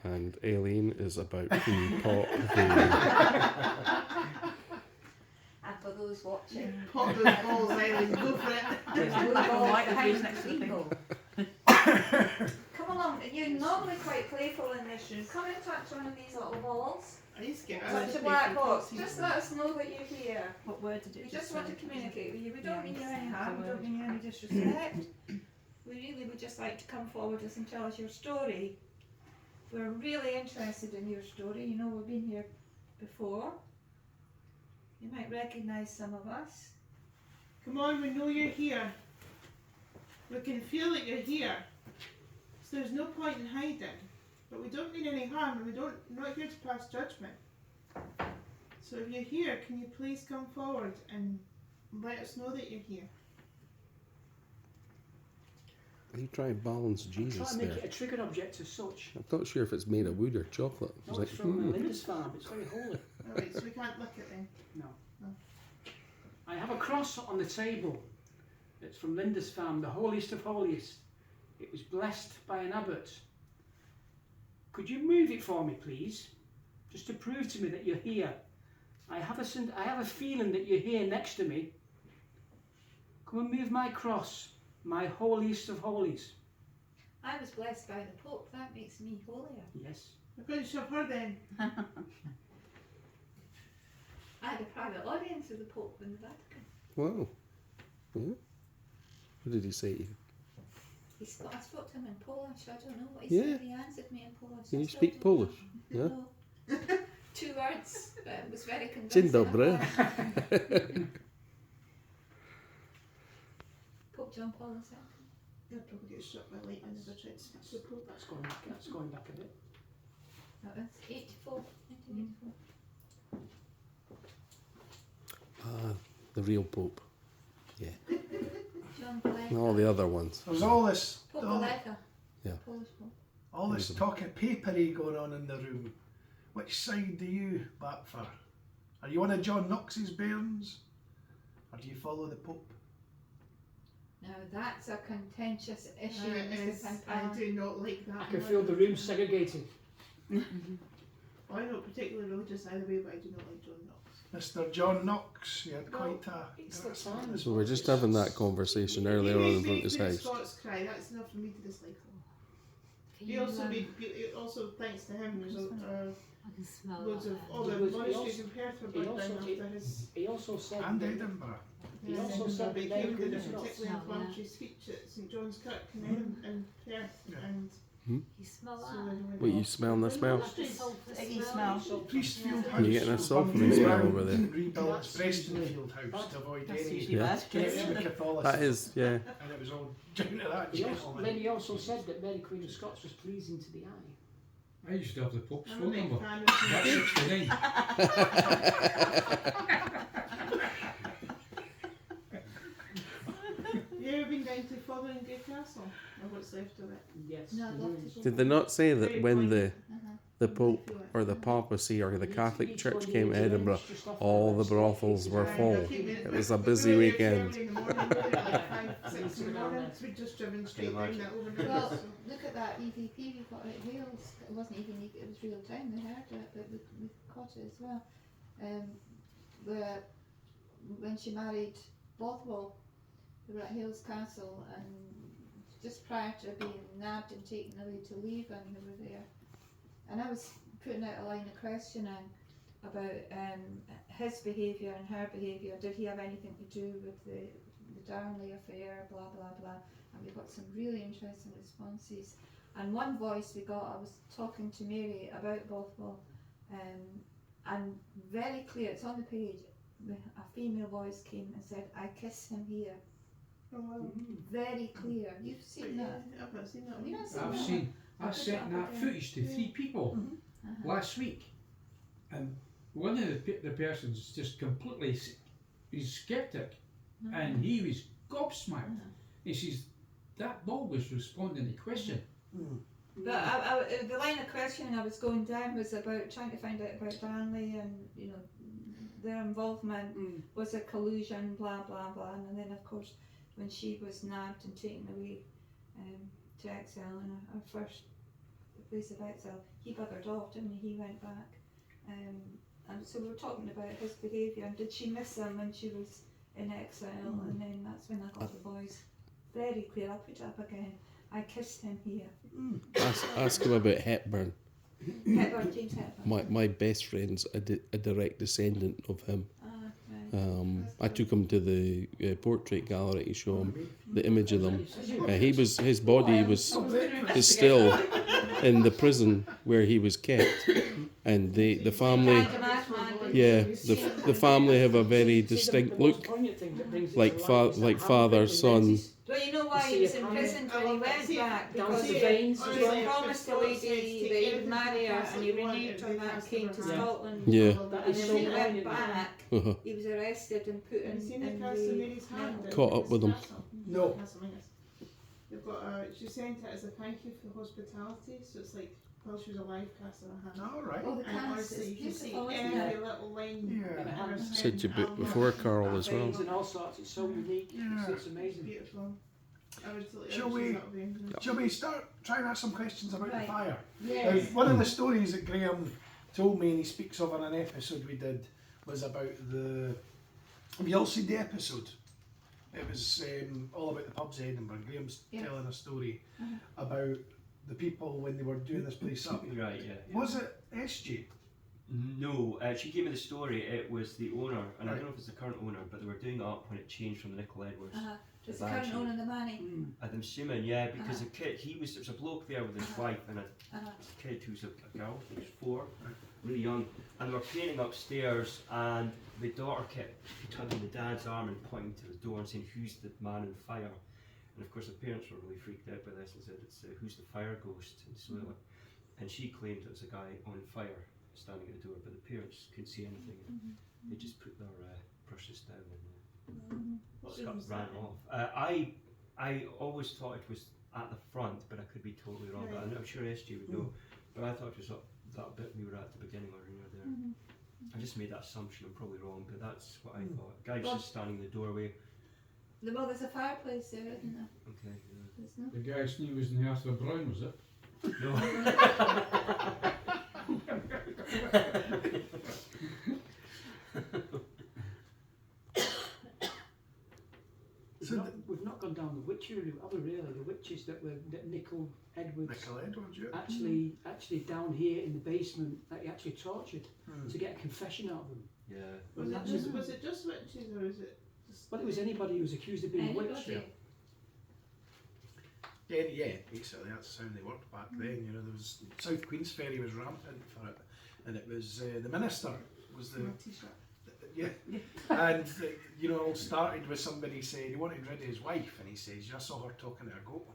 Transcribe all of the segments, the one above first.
And Aileen is about to pop the... And for those watching, Pop those balls, Eileen, go for it. there's blue balls Like the house green next to the thing. ball. Come along, you're normally quite playful in this room. Come and touch one of these little balls. I used to get Touch a black box. Just let us know that you're here. What word did it We just want to say? communicate with you. We don't Yeah, mean you it's any a harm, we don't word. mean you any disrespect. We really would just like to come forward and tell us your story. We're really interested in your story. You know, we've been here before. You might recognise some of us. Come on, we know you're here. We can feel that you're here. So there's no point in hiding. But we don't mean any harm and we're not here to pass judgment. So if you're here, can you please come forward and let us know that you're here? You try and balance Jesus Try to make there. it a trigger object as such. I'm not sure if it's made of wood or chocolate. No, It's it's from like, Linda's farm. It's very holy. Alright, so we can't look at them. No. No. I have a cross on the table. It's from Linda's farm, the holiest of holiest. It was blessed by an abbot. Could you move it for me, please? Just to prove to me that you're here. I have a feeling that you're here next to me. Come and move my cross, my holiest of holies. I was blessed by the Pope. That makes me holier. Yes. We're going to shove her then. I had a private audience with the Pope in the Vatican. wow. Yeah. What did he say to you? I spoke to him in Polish. I don't know what he Yeah. said. He answered me in Polish. Can I you still speak don't Polish? know. Yeah. No. 2 words, but it was very Dzień convincing. dobry. Pope John Paul II. They'll probably get shot by lightning if I tried to speak to the Pope. That's going back a bit. That was 1984. The real Pope. Yeah. John Paul And all the other ones. There's all this, Pope all, Aleka. Yeah. Polish Pope. all this talk of papery going on in the room. Which side do you back for? Are you one of John Knox's bairns? Or do you follow the Pope? Now that's a contentious issue, It Mr. is. I Pampano. do not like that. I can one. feel the room segregating. Well, I'm not particularly religious either way, but I do not like John Knox. Mr. John Knox, you had Well, quite a... it's the time. So we're just having that conversation earlier on in front of his He house. Scots cry. That's enough for me to dislike him. Can He you, also also thanks to him, there's I can smell loads of that. all the He was- he monasteries also- in Perth were he burnt also- down after his. He also said And that- Edinburgh. He also said But that he Mary came Queen to a of Scots. particularly inflammatory speech at St John's Kirk in Perth, Yeah. and You smell so that? everyone What, you smell the smell? Iggy smell. Priestfield House. You're getting a was sulphur burned smell down over there. and rebuilt as Prestonfield House to avoid That's any usually Yeah. bad. connection with Catholicism. That is, yeah. And it was all down to that He also, gentleman. then he also said that Mary Queen of Scots was pleasing to the eye. I used to have the Pope's I'm a phone big number. fan of That's 69. You ever been down to Fotheringay Castle? Or what's left of it? Yes. No, I'd the love ruins. to go. Did they not say that when the Uh-huh. Pope or the papacy or the You Catholic need to go Church near came the to Edinburgh, ruins just off all the west. brothels were Right, full? I keep It was a we busy were here weekend. early in the morning, we were at like 5, 6 in the morning, so we'd just driven straight down that overnight. Well, so- look at that EVP we got at Hales. It wasn't even, it was real time, they heard it, but we caught it as well. When she married Bothwell, we were at Hales Castle, and just prior to being nabbed and taken away to leave, and we were there. And I was putting out a line of questioning about his behaviour and her behaviour. Did he have anything to do with the Darnley affair, blah blah blah. And we got some really interesting responses. And one voice we got, I was talking to Mary about Bothwell, and very clear, it's on the page, a female voice came and said, "I kiss him here." Oh, wow. Very clear. You've seen that? I've not seen that Have you one. not seen I've that? seen, I I'll put sent it up that again. footage to 3 people Uh-huh. last week, and one of the persons just completely, he's skeptic, Uh-huh. and he was gobsmacked. Uh-huh. He says, that ball was responding to question. But the line of questioning I was going down was about trying to find out about Darnley and, you know, their involvement, was it collusion, blah blah blah, and then of course when she was nabbed and taken away to exile, and her first place about, so he buggered off, didn't he? He went back. And so we were talking about his behaviour, and did she miss him when she was in exile? And then that's when I got the voice very clear. I'll put it up again. I kissed him here. Ask him about Hepburn. Hepburn, James Hepburn. My best friend's a direct descendant of him. Right. I took him to the portrait gallery to show him the image of them. His body is still in the prison where he was kept, and the family, the family have a very distinct look, like father, son. Well, you know why he was in prison when he went back? Because he promised the lady that he would marry her, and he reneged on that and came to Scotland. Yeah. And then when he went back, he was arrested and put in the... Caught up with him. No. They've got she sent it as a thank you for the hospitality, so it's like while she was alive, cast in her hand. All right. Oh, the And cast honestly, is you can see beautiful, isn't every it? little line. Yeah. Said you before, Carl, as well. And all sorts. It's so unique. Yeah. It's amazing. Beautiful. Shall we start trying to ask some questions about the Right. fire? Yes. One of the stories that Graham told me, and he speaks of in an episode we did, was about the... Have you all seen the episode? It was all about the pubs in Edinburgh. Graham's telling a story about the people when they were doing this place up. Right, yeah. Was it SG? No, she gave me the story. It was the owner, and I Right. don't know if it's the current owner, but they were doing it up when it changed from the Nicol Edwards. Just the current owner of the money. I'm assuming, yeah, because the kid, there was a bloke there with his wife and a kid who's a girl, he was 4, really young, and they were painting upstairs, and the daughter kept tugging the dad's arm and pointing to the door and saying, "Who's the man on fire?" And of course the parents were really freaked out by this and said, "It's who's the fire ghost?" And so, and she claimed it was a guy on fire standing at the door, but the parents couldn't see anything. They just put their brushes down and ran off. I always thought it was at the front, but I could be totally wrong. But I'm sure SG would know. But I thought it was up that bit we were at the beginning or near there. I just made that assumption. I'm probably wrong, but that's what I thought. Guy's just standing in the doorway. Well, there's a fireplace there, isn't there? Okay. There's no... The guy's name was in Arthur Brown, was it? No. We've not gone down the witchery route, have we really? The witches that Nicol Edwards Nicol Edwards, yeah. actually down here in the basement that he actually tortured to get a confession out of them. Yeah. Was it just witches, or is it just... Well, it was anybody who was accused of being a witch. Anybody? Yeah, basically that's how they worked back then. You know, there was South Queensferry was rampant for it, and it was the minister was the yeah, and you know, it all started with somebody saying he wanted rid of his wife, and he says, "I saw her talking to a goat,"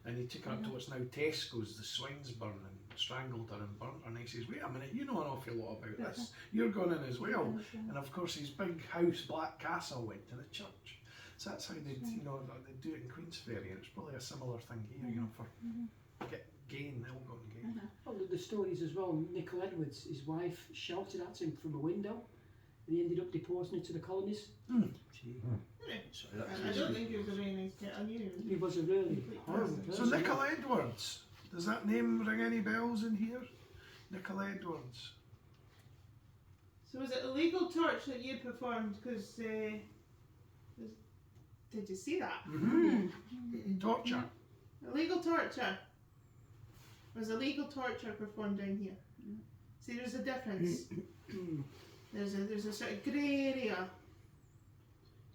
and he took her up to what's now Tesco's, the Swinesburn, and strangled her and burnt her. And he says, "Wait a minute, you know an awful lot about this. You're going in as well." And of course, his big house, Black Castle, went to the church. So that's how they, you know, they do it in Queensferry, and it's probably a similar thing here, you know, for gain, ill-gotten gain. Well, the stories as well. Nicol Edwards, his wife, shouted at him from a window, and he ended up deporting her to the colonies. Gee. I don't think he was a very nice kid. I knew he was. He was a really horrible So person. Nicol Edwards, does that name ring any bells in here? Nicol Edwards. So was it a legal torch that you performed? Because did you see that? Torture. Illegal torture. Was illegal torture performed down here? See, there's a difference. There's a sort of grey area,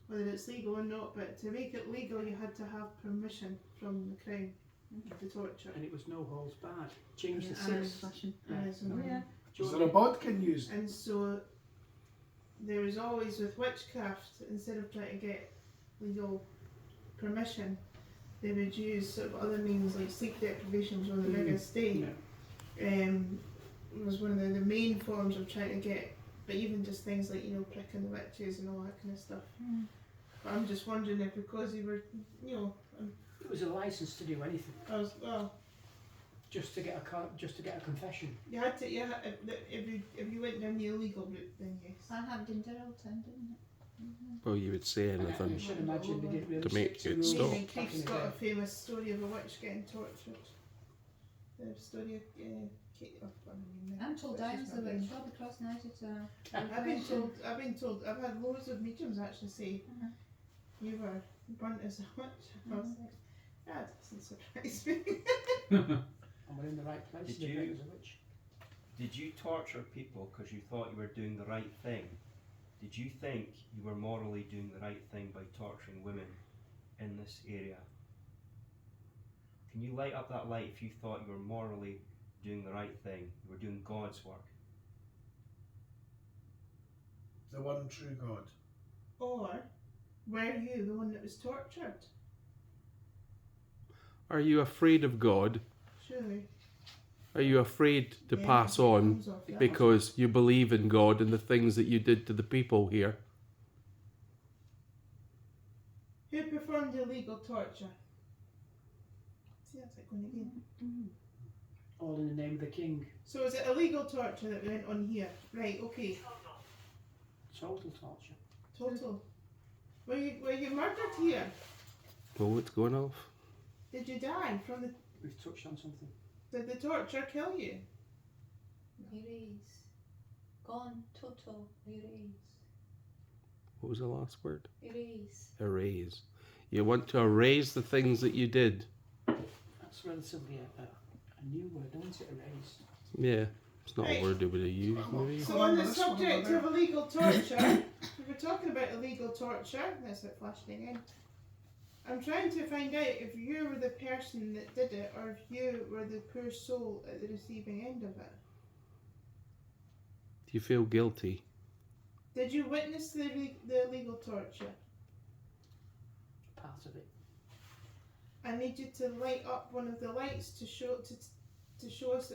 whether it's legal or not. But to make it legal, you had to have permission from the Crown to torture. And it was no holds barred. James the Irish Sixth. fashion. Was there a bodkin used? And so there was always with witchcraft, instead of trying to get legal permission, they would use sort of other means, like sleep deprivation was one of the biggest thing. Was one of the main forms of trying to get, but even just things like, you know, pricking the witches and all that kind of stuff. But I'm just wondering if because you were, you know, It was a license to do anything, I was just to get a confession. you had to, if you went down the illegal route, then yes. That happened in Dirrelton, didn't it? Well, you would say I anything. should imagine they didn't really To make stick it rules stop. Even back in Creef's the got a day. famous story of a witch getting tortured. The story of Kate. I'm told Diana's the witch. I'll be crossing out at I've been told. I've had loads of mediums actually say Uh-huh. you were burnt as a witch. I was like, that doesn't surprise me. And we're in the right place. Did the you- witch is a witch. Did you torture people because you thought you were doing the right thing? Did you think you were morally doing the right thing by torturing women in this area? Can you light up that light if you thought you were morally doing the right thing? You were doing God's work. The one true God. Or were you the one that was tortured? Are you afraid of God? Surely. Are you afraid to Yeah, pass on comes off that. because you believe in God and the things that you did to the people here? Who performed the illegal torture? See, that's it going again. All in the name of the king. So is it illegal torture that went on here? Right, okay. Total torture. Total. Were you murdered here? Oh, it's going off. Did you die from the... We've touched on something. Did the torture kill you? Erase. Gone. Total. Erase. What was the last word? Erase. Erase. You want to erase the things that you did. That's relatively a new word, isn't it? Erase. Yeah, it's not Right. a word that would have used, maybe. So on the subject of illegal torture, we were talking about illegal torture. That's it flashing again. I'm trying to find out if you were the person that did it or if you were the poor soul at the receiving end of it. Do you feel guilty? Did you witness the illegal torture? Part of it. I need you to light up one of the lights to show us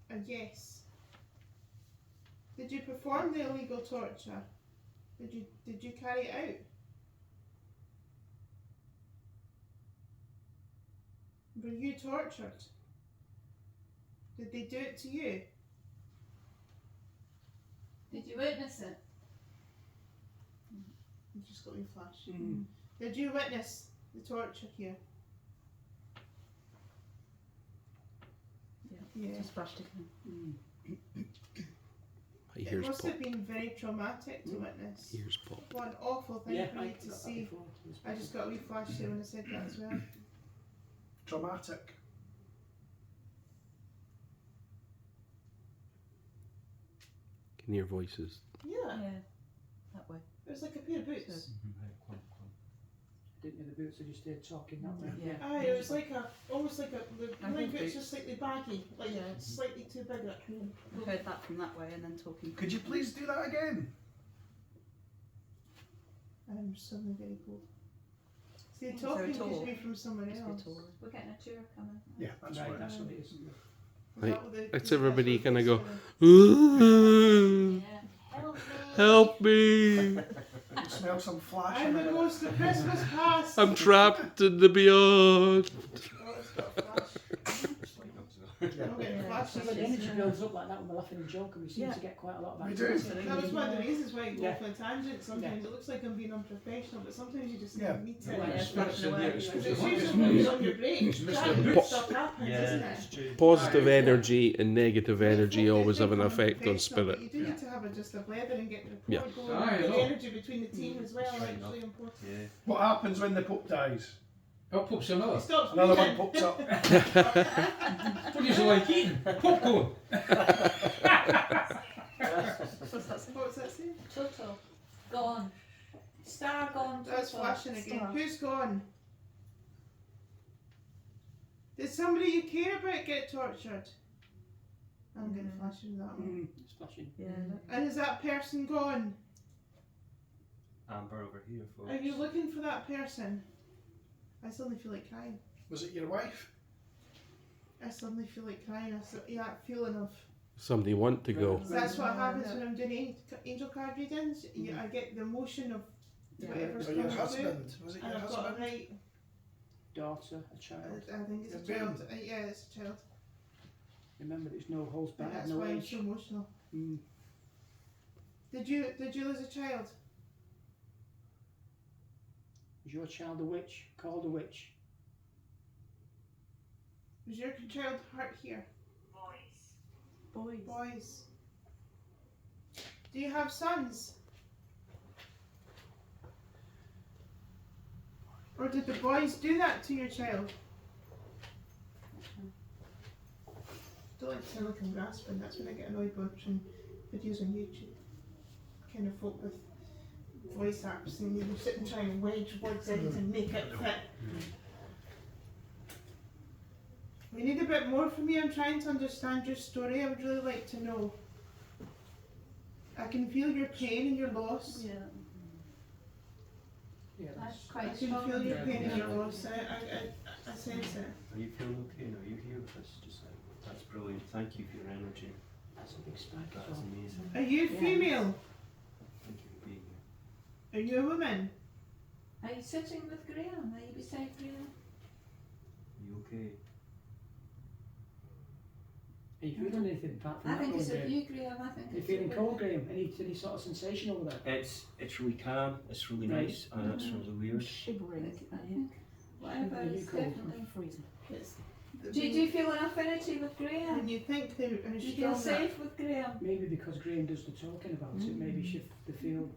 a yes. Did you perform the illegal torture? Did you carry it out? Were you tortured? Did they do it to you? Did you witness it? You just got me flash. Did you witness the torture here? Yeah. Just flashed again. My It ears must pop. have been very traumatic to witness. Ears pop. What an awful thing Yeah, for I you got to that see. before. I just got a wee flash there when I said that as well. Traumatic. Can hear voices. Yeah, Yeah, that way. it was like a pair of boots. Didn't hear the boots, I just stayed talking that way. Yeah. Aye, it was like almost like the I my think boots it- are slightly baggy, like Yeah. slightly too big. I heard that from that way and then talking. Could you please do that again? I'm suddenly very cold. See, Is talking there a could tour? be from somewhere Must be else. taller. We're getting a tour coming. Yeah, that's Right, right. that's what it is. Isn't it? Is that what the- It's the everybody special kinda go, boots "Ooh, Yeah. Help me. help me! You smell some flash are? I'm in the it. ghost of Christmas past. I'm trapped in the beyond." Oh, it's got a flash. I'm getting Yeah. flashes. But the energy builds up like that when we're laughing and joking. We seem Yeah. to get quite a lot of We activity. do. That was one of the reasons why I go Yeah. off on a tangent. Sometimes it looks like I'm being unprofessional, but sometimes you just Yeah. need to. Yeah, Yeah, It's flashing away. it's- Because it's- it's it's- usually when you're on your break. it's Mr. That Boots. stuff happens, isn't Yeah, it? it's true. Positive Right. energy and negative energy It's always have an becoming effect on professional, but spirit. You do need to have just a blether and get the rapport Yeah. going. Aye, I the know. energy between the team as well, That's right actually important. Yeah. What happens when the Pope dies? Up pops It another. stops Another one breathing. pops up. What do you like eating? Popcorn. What's that say? What's that say? Total. Gone. Star gone. That's total. flashing again. Star. Who's gone? Did somebody you care about get tortured? I'm getting flashes with that one. It's flashing. Yeah, look. And is that person gone? Amber over here, folks. Are you looking for that person? I suddenly feel like crying. Was it your wife? I suddenly feel like crying. That feeling of. Somebody want to go. That's what happens Yeah. when I'm doing angel card readings. I get the emotion of Yeah. whatever's Or your coming through. husband? Was it And your I've got a husband? right. Daughter, a child. I think it's a Your child. Yeah, it's a child. Remember, there's no holds And back, that's no why I'm age. so emotional. Mm. Did you lose a child? Is your child a witch? Called a witch? Was your child hurt here? Boys. Boys. Do you have sons? Or did the boys do that to your child? Don't like to sound like I'm grasping, that's when I get annoyed watching videos on YouTube. Kind of folk with voice apps and you sit and try and wedge words in to make it fit. We need a bit more from you. I'm trying to understand your story. I would really like to know. I can feel your pain and your loss. Yeah. Yeah, That's that's I quite can strong. feel your pain and Yeah. your loss. I sense it. Are you feeling okay now? Are you here with us? Just that's brilliant. Thank you for your energy. that's a big spike That as is well. amazing. Are you Yeah. female? Thank you for being here. Are you a woman? Are you sitting with Graham? Are you beside Graham? Are you okay? Are you feeling anything apart from I that? think it's Graham? a you, Graham. I think Are you it's feeling a cold, Graham? Any sort of sensation over there? It's really calm. It's really Right. nice, and it's really weird. Shivering. I think whatever Are you is cold? definitely. Freezing. It's Do you feel an affinity with Graham? when you think they're Do you feel strong. safe with Graham? Maybe because Graham does the talking about it, maybe they feel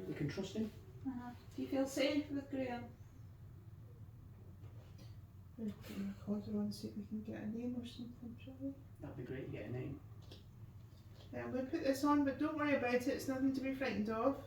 they can trust him. Do you feel safe with Graham? We'll put the recorder on, see if we can get a name or something, shall we? That'd be great to get a name. Yeah, we'll put this on, but don't worry about it. It's nothing to be frightened of.